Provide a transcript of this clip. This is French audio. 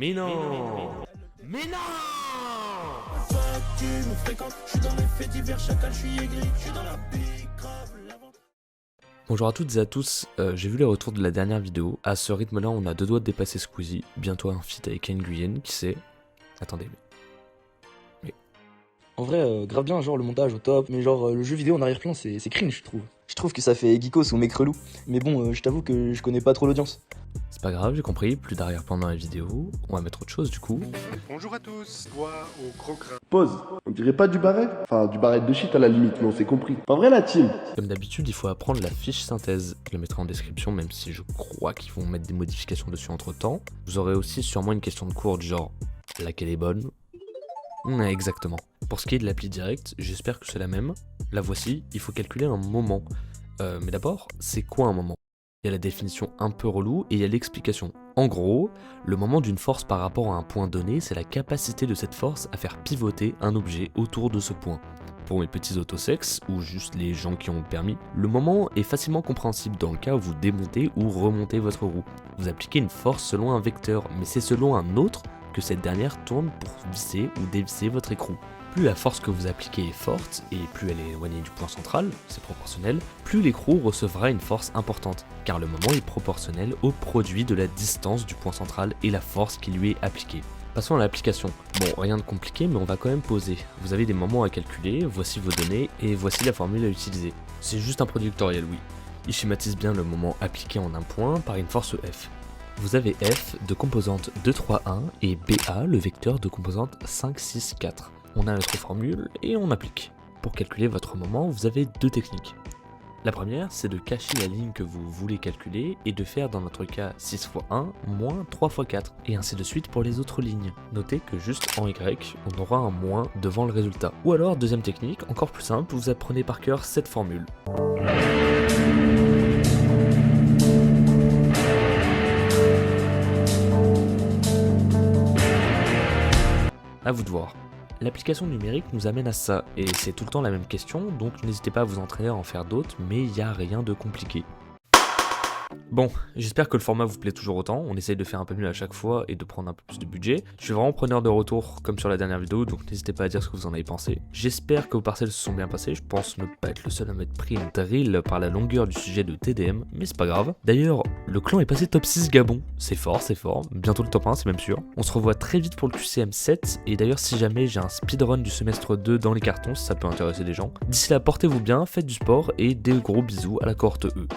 Mais non. Mais non. Toi tu me fréquentes, je suis dans les faits divers, chacal, je suis aigri, je suis dans la pique, grave, Bonjour à toutes et à tous, j'ai vu les retours de la dernière vidéo. À ce rythme là on a deux doigts de dépasser Squeezie, bientôt un feat avec Nguyen, qui sait. Attendez, mais... En vrai, grave bien, genre le montage au top, mais genre le jeu vidéo en arrière-plan c'est cringe je trouve. Je trouve que ça fait geekos ou mec relou, mais bon, je t'avoue que je connais pas trop l'audience. C'est pas grave, j'ai compris, plus d'arrière-plan dans la vidéo, on va mettre autre chose du coup. Bonjour à tous, doigt au gros grain. Pause. On dirait pas du barret? Enfin, du barret de shit à la limite, mais on s'est compris. Pas vrai la team? Comme d'habitude, il faut apprendre la fiche synthèse. Je le mettrai en description, même si je crois qu'ils vont mettre des modifications dessus entre temps. Vous aurez aussi sûrement une question de cours du genre, laquelle est bonne? Exactement. Pour ce qui est de l'appli direct, j'espère que c'est la même. La voici, il faut calculer un moment. Mais d'abord, c'est quoi un moment? Il y a la définition un peu relou et il y a l'explication. En gros, le moment d'une force par rapport à un point donné, c'est la capacité de cette force à faire pivoter un objet autour de ce point. Pour mes petits autosexes, ou juste les gens qui ont le permis, le moment est facilement compréhensible dans le cas où vous démontez ou remontez votre roue. Vous appliquez une force selon un vecteur, mais c'est selon un autre que cette dernière tourne pour visser ou dévisser votre écrou. Plus la force que vous appliquez est forte, et plus elle est éloignée du point central, c'est proportionnel, plus l'écrou recevra une force importante, car le moment est proportionnel au produit de la distance du point central et la force qui lui est appliquée. Passons à l'application. Bon, rien de compliqué, mais on va quand même poser. Vous avez des moments à calculer, voici vos données, et voici la formule à utiliser. C'est juste un productoriel, oui. Il schématise bien le moment appliqué en un point par une force F. Vous avez F de composante 2, 3, 1 et BA, le vecteur de composante 5, 6, 4. On a notre formule et on applique. Pour calculer votre moment, vous avez deux techniques. La première, c'est de cacher la ligne que vous voulez calculer et de faire dans notre cas 6 x 1 moins 3 x 4 et ainsi de suite pour les autres lignes. Notez que juste en Y, on aura un moins devant le résultat. Ou alors, deuxième technique, encore plus simple, vous apprenez par cœur cette formule. À vous de voir. L'application numérique nous amène à ça, et c'est tout le temps la même question, donc n'hésitez pas à vous entraîner à en faire d'autres, mais il n'y a rien de compliqué. Bon, j'espère que le format vous plaît toujours autant, on essaye de faire un peu mieux à chaque fois et de prendre un peu plus de budget. Je suis vraiment preneur de retour comme sur la dernière vidéo, donc n'hésitez pas à dire ce que vous en avez pensé. J'espère que vos parcelles se sont bien passées, je pense ne pas être le seul à m'être pris une drill par la longueur du sujet de TDM, mais c'est pas grave. D'ailleurs, le clan est passé top 6 Gabon, c'est fort, bientôt le top 1 c'est même sûr. On se revoit très vite pour le QCM 7, et d'ailleurs si jamais j'ai un speedrun du semestre 2 dans les cartons, ça peut intéresser des gens. D'ici là, portez-vous bien, faites du sport, et des gros bisous à la cohorte E.